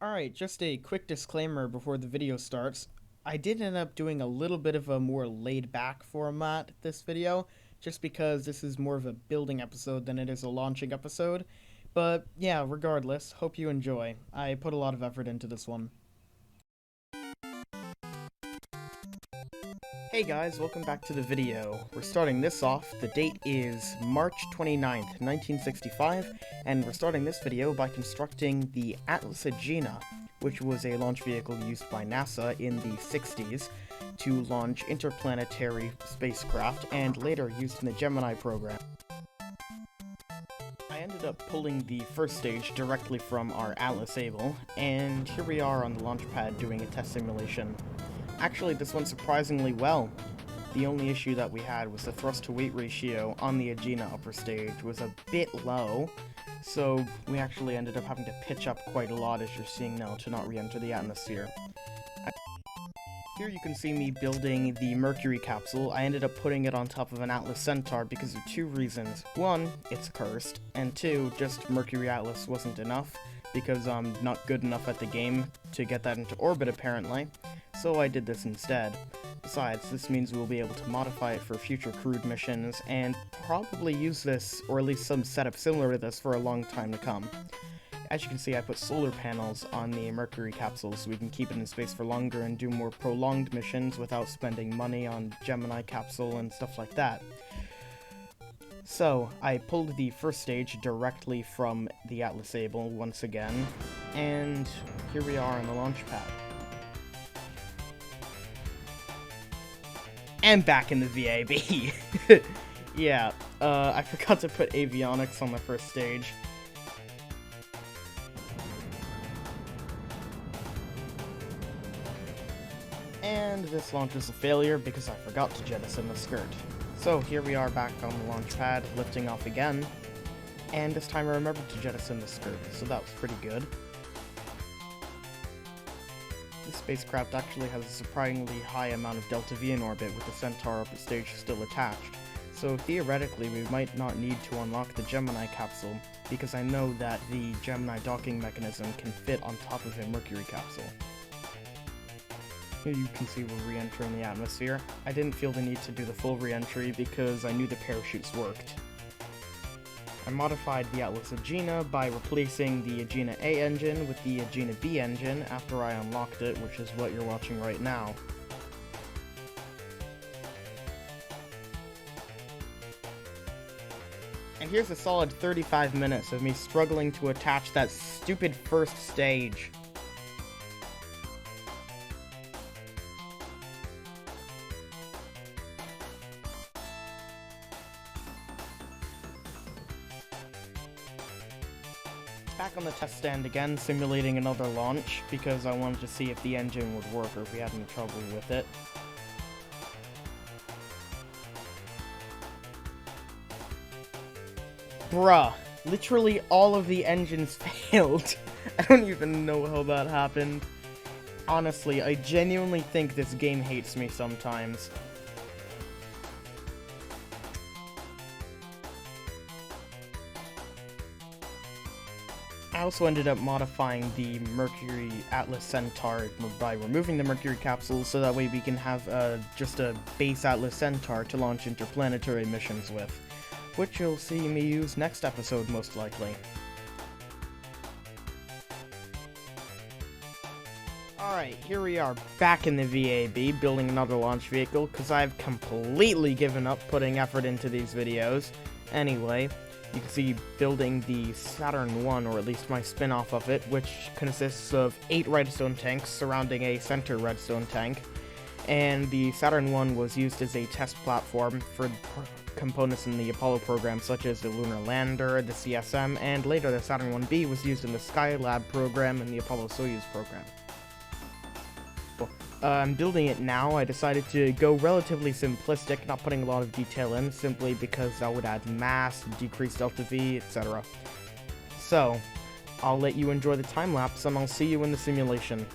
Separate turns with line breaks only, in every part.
Alright, just a quick disclaimer before the video starts. I did end up doing a little bit of a more laid-back format this video, just because this is more of a building episode than it is a launching episode. But yeah, regardless, hope you enjoy. I put a lot of effort into this one. Hey guys, welcome back to the video. We're starting this off. The date is March 29th, 1965, and we're starting this video by constructing the Atlas Agena, which was a launch vehicle used by NASA in the 60s to launch interplanetary spacecraft and later used in the Gemini program. I ended up pulling the first stage directly from our Atlas Able, and here we are on the launch pad doing a test simulation. Actually, this went surprisingly well. The only issue that we had was the thrust-to-weight ratio on the Agena upper stage was a bit low, so we actually ended up having to pitch up quite a lot, as you're seeing now, to not re-enter the atmosphere. Here you can see me building the Mercury capsule. I ended up putting it on top of an Atlas Centaur because of two reasons. One, it's cursed, and two, just Mercury Atlas wasn't enough, because I'm not good enough at the game to get that into orbit apparently, so I did this instead. Besides, this means we'll be able to modify it for future crewed missions, and probably use this, or at least some setup similar to this, for a long time to come. As you can see, I put solar panels on the Mercury capsule so we can keep it in space for longer and do more prolonged missions without spending money on Gemini capsule and stuff like that. So, I pulled the first stage directly from the Atlas Able once again, and here we are on the launch pad. And back in the VAB. Yeah, I forgot to put avionics on the first stage. And this launch was a failure because I forgot to jettison the skirt. So here we are back on the launch pad, lifting off again, and this time I remembered to jettison the skirt, so that was pretty good. This spacecraft actually has a surprisingly high amount of delta V in orbit with the Centaur upper stage still attached, so theoretically we might not need to unlock the Gemini capsule, because I know that the Gemini docking mechanism can fit on top of a Mercury capsule. Here you can see we're re-entering the atmosphere. I didn't feel the need to do the full re-entry because I knew the parachutes worked. I modified the Atlas Agena by replacing the Agena A engine with the Agena B engine after I unlocked it, which is what you're watching right now. And here's a solid 35 minutes of me struggling to attach that stupid first stage. Back on the test stand again, simulating another launch, because I wanted to see if the engine would work or if we had any trouble with it. Bruh, literally all of the engines failed. I don't even know how that happened. Honestly, I genuinely think this game hates me sometimes. I also ended up modifying the Mercury Atlas Centaur by removing the Mercury capsule so that way we can have just a base Atlas Centaur to launch interplanetary missions with, which you'll see me use next episode most likely. Alright, here we are back in the VAB building another launch vehicle because I've completely given up putting effort into these videos. Anyway, you can see building the Saturn 1, or at least my spin-off of it, which consists of 8 redstone tanks surrounding a center redstone tank. And the Saturn 1 was used as a test platform for components in the Apollo program, such as the Lunar Lander, the CSM, and later the Saturn 1B was used in the Skylab program and the Apollo-Soyuz program. I'm building it now. I decided to go relatively simplistic, not putting a lot of detail in, simply because that would add mass, decrease delta V, etc. So, I'll let you enjoy the time-lapse, and I'll see you in the simulation.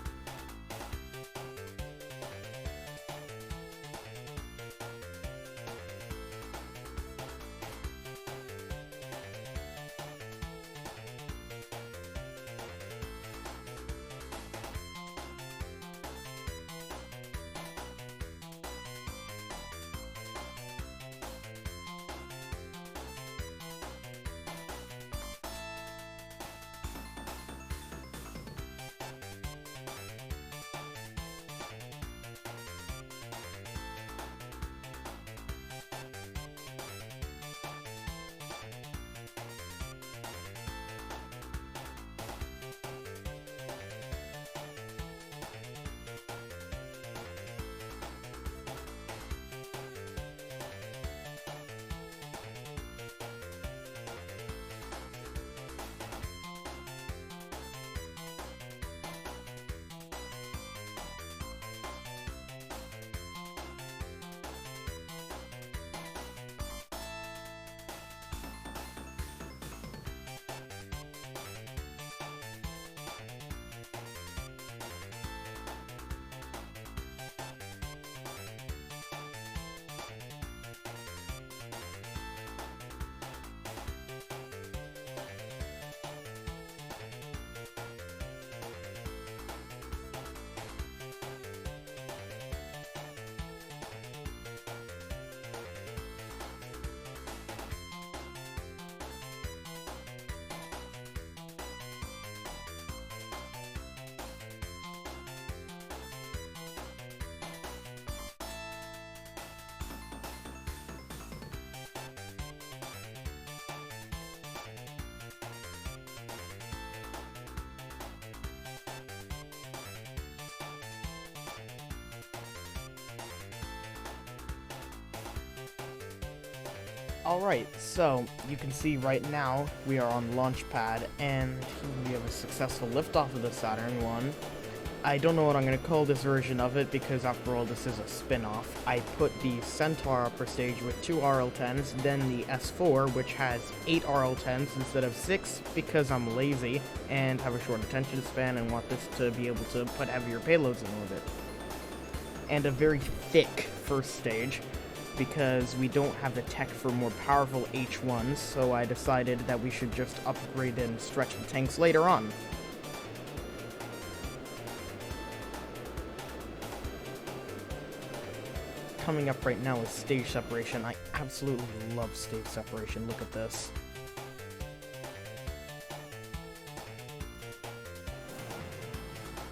Alright, so you can see right now we are on launch pad, and we have a successful liftoff of the Saturn 1. I don't know what I'm going to call this version of it, because after all this is a spin-off. I put the Centaur upper stage with 2 RL10s, then the S4, which has 8 RL10s instead of 6, because I'm lazy and have a short attention span and want this to be able to put heavier payloads in orbit. And a very thick first stage, because we don't have the tech for more powerful H1s, so I decided that we should just upgrade and stretch the tanks later on. Coming up right now is stage separation. I absolutely love stage separation. Look at this.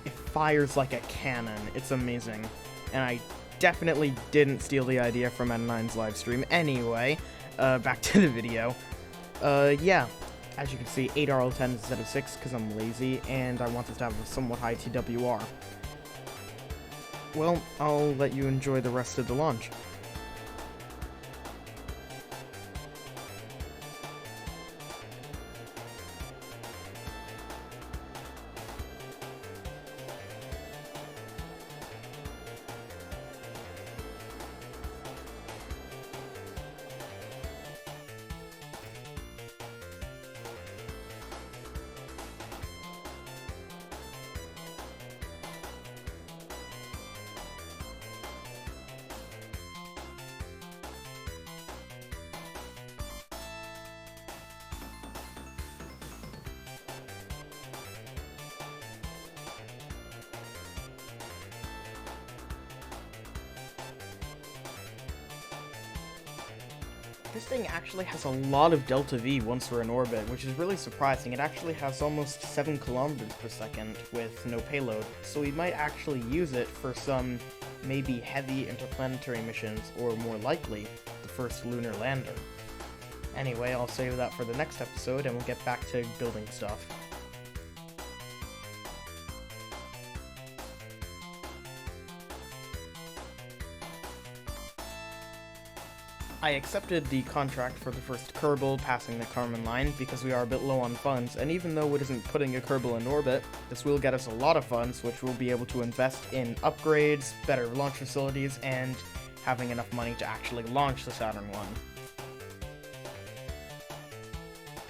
It fires like a cannon. It's amazing. And I definitely didn't steal the idea from N9's live stream. Anyway, back to the video. Yeah, as you can see, 8 RL10s instead of 6 because I'm lazy, and I want this to have a somewhat high TWR. Well, I'll let you enjoy the rest of the launch. This thing actually has a lot of delta V once we're in orbit, which is really surprising. It actually has almost 7 kilometers per second with no payload, so we might actually use it for some maybe heavy interplanetary missions, or more likely, the first lunar lander. Anyway, I'll save that for the next episode, and we'll get back to building stuff. I accepted the contract for the first Kerbal passing the Kármán line because we are a bit low on funds, and even though it isn't putting a Kerbal in orbit, this will get us a lot of funds which we'll be able to invest in upgrades, better launch facilities, and having enough money to actually launch the Saturn 1.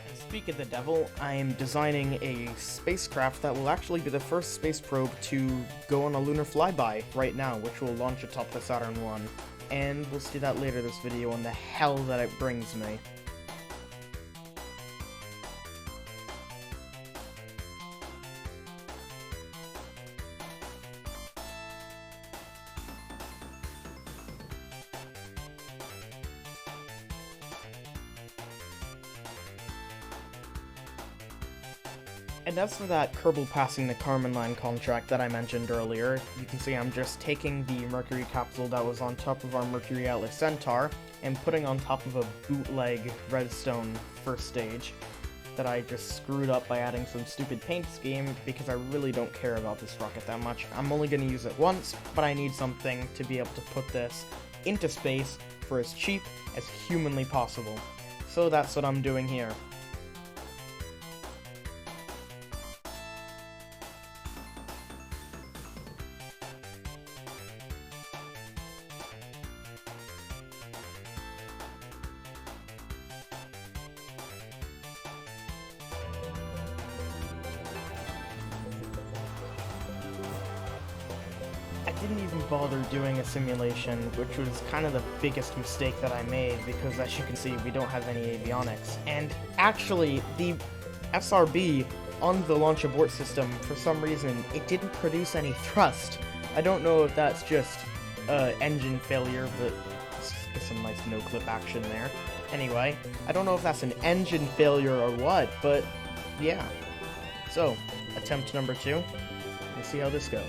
And speak of the devil, I am designing a spacecraft that will actually be the first space probe to go on a lunar flyby right now, which will launch atop the Saturn 1. And we'll see that later this video on the hell that it brings me. And as for that Kerbal passing the Kármán line contract that I mentioned earlier, you can see I'm just taking the Mercury capsule that was on top of our Mercury Atlas Centaur and putting on top of a bootleg redstone first stage that I just screwed up by adding some stupid paint scheme because I really don't care about this rocket that much. I'm only going to use it once, but I need something to be able to put this into space for as cheap as humanly possible. So that's what I'm doing here. I didn't even bother doing a simulation, which was kind of the biggest mistake that I made, because as you can see, we don't have any avionics. And actually, the SRB on the launch abort system, for some reason, it didn't produce any thrust. I don't know if that's just engine failure, but let's get some nice no-clip action there. Anyway, I don't know if that's an engine failure or what, but yeah. So, attempt number 2. Let's see how this goes.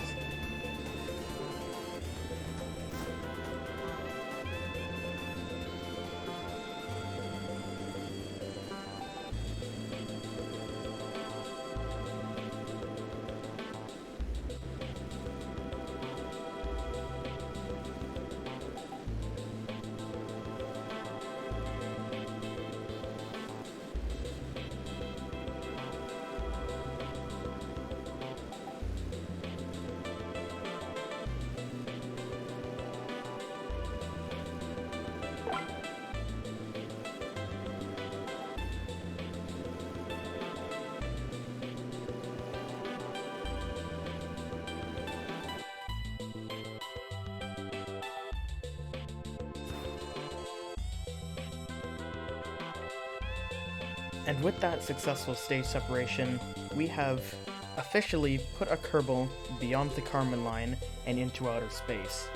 And with that successful stage separation, we have officially put a Kerbal beyond the Kármán line and into outer space.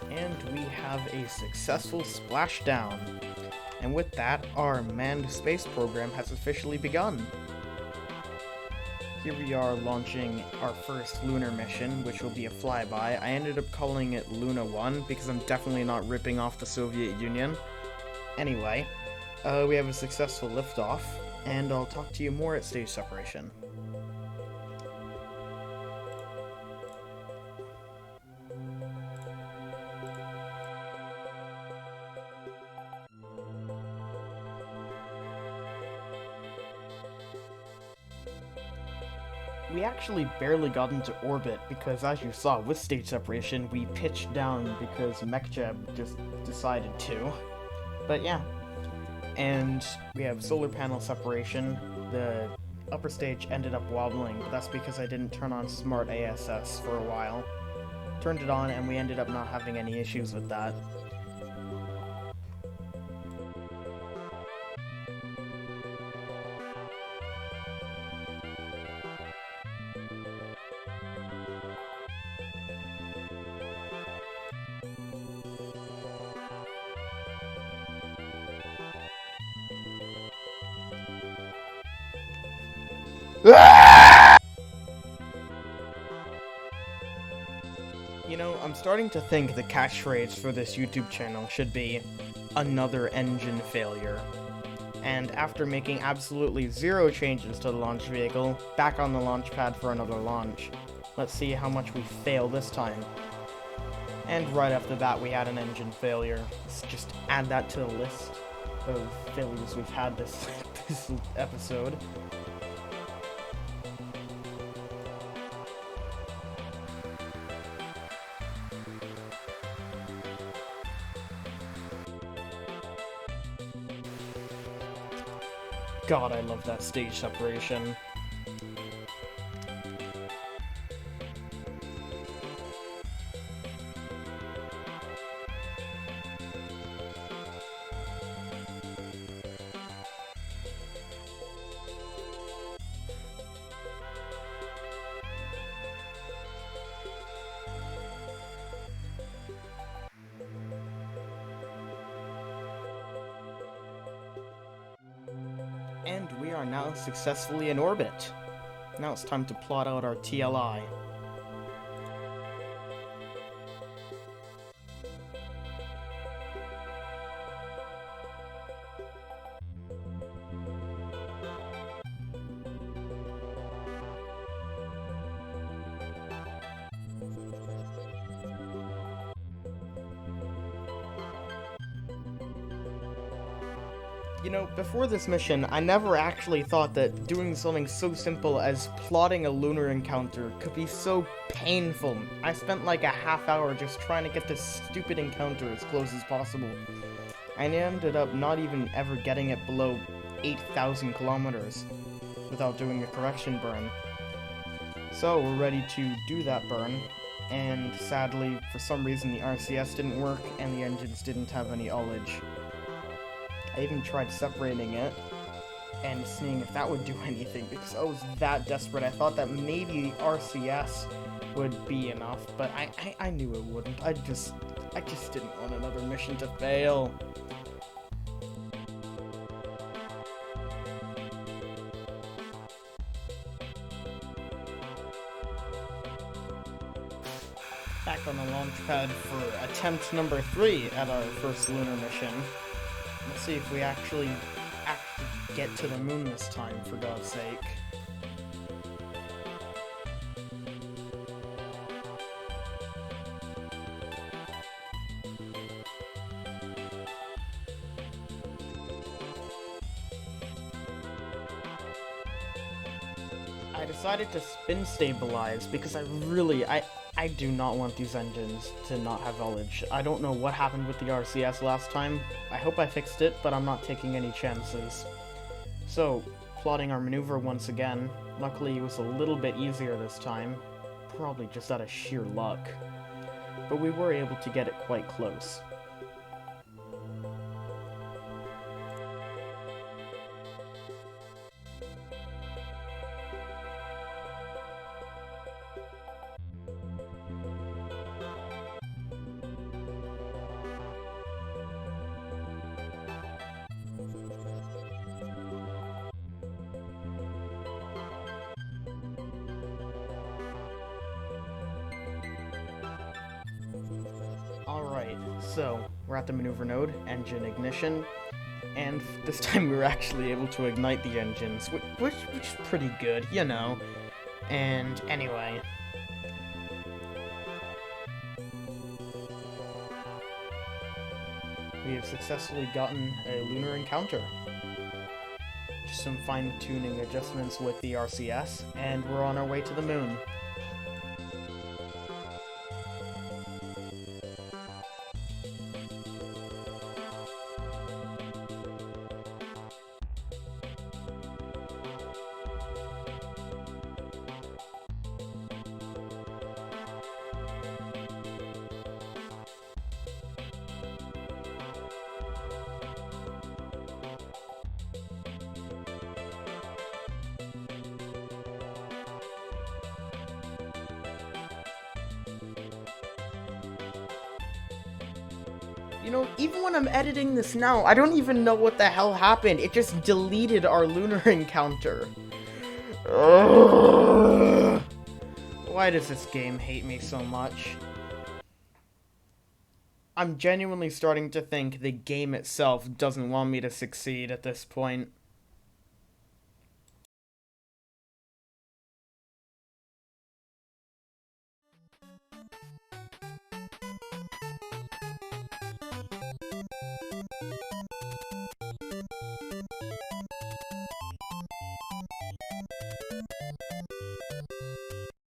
And we have a successful splashdown. And with that, our manned space program has officially begun. Here we are launching our first lunar mission, which will be a flyby. I ended up calling it Luna 1 because I'm definitely not ripping off the Soviet Union. Anyway, we have a successful liftoff, and I'll talk to you more at stage separation. We actually barely got into orbit because, as you saw with stage separation, we pitched down because MechJeb just decided to. But yeah. And we have solar panel separation. The upper stage ended up wobbling, but that's because I didn't turn on Smart ASS for a while. Turned it on and we ended up not having any issues with that. You know, I'm starting to think the catchphrase for this YouTube channel should be, another engine failure. And after making absolutely zero changes to the launch vehicle, back on the launch pad for another launch. Let's see how much we fail this time. And right off the bat we had an engine failure. Let's just add that to the list of failures we've had this episode. God, I love that stage separation. And we are now successfully in orbit. Now it's time to plot out our TLI. You know, before this mission, I never actually thought that doing something so simple as plotting a lunar encounter could be so painful. I spent like a half hour just trying to get this stupid encounter as close as possible. I ended up not even ever getting it below 8,000 kilometers without doing a correction burn. So we're ready to do that burn, and sadly, for some reason the RCS didn't work and the engines didn't have any ullage. I even tried separating it and seeing if that would do anything because I was that desperate. I thought that maybe the RCS would be enough, but I knew it wouldn't. I just didn't want another mission to fail. Back on the launch pad for attempt number 3 at our first lunar mission. Let's see if we actually get to the moon this time, for God's sake. I decided to spin stabilize because I do not want these engines to not have ullage. I don't know what happened with the RCS last time. I hope I fixed it, but I'm not taking any chances. So, plotting our maneuver once again. Luckily, it was a little bit easier this time. Probably just out of sheer luck. But we were able to get it quite close. Alright, so we're at the maneuver node, engine ignition, and this time we were actually able to ignite the engines, which is pretty good, you know. And anyway, we have successfully gotten a lunar encounter. Just some fine-tuning adjustments with the RCS, and we're on our way to the moon. You know, even when I'm editing this now, I don't even know what the hell happened. It just deleted our lunar encounter. Ugh. Why does this game hate me so much? I'm genuinely starting to think the game itself doesn't want me to succeed at this point.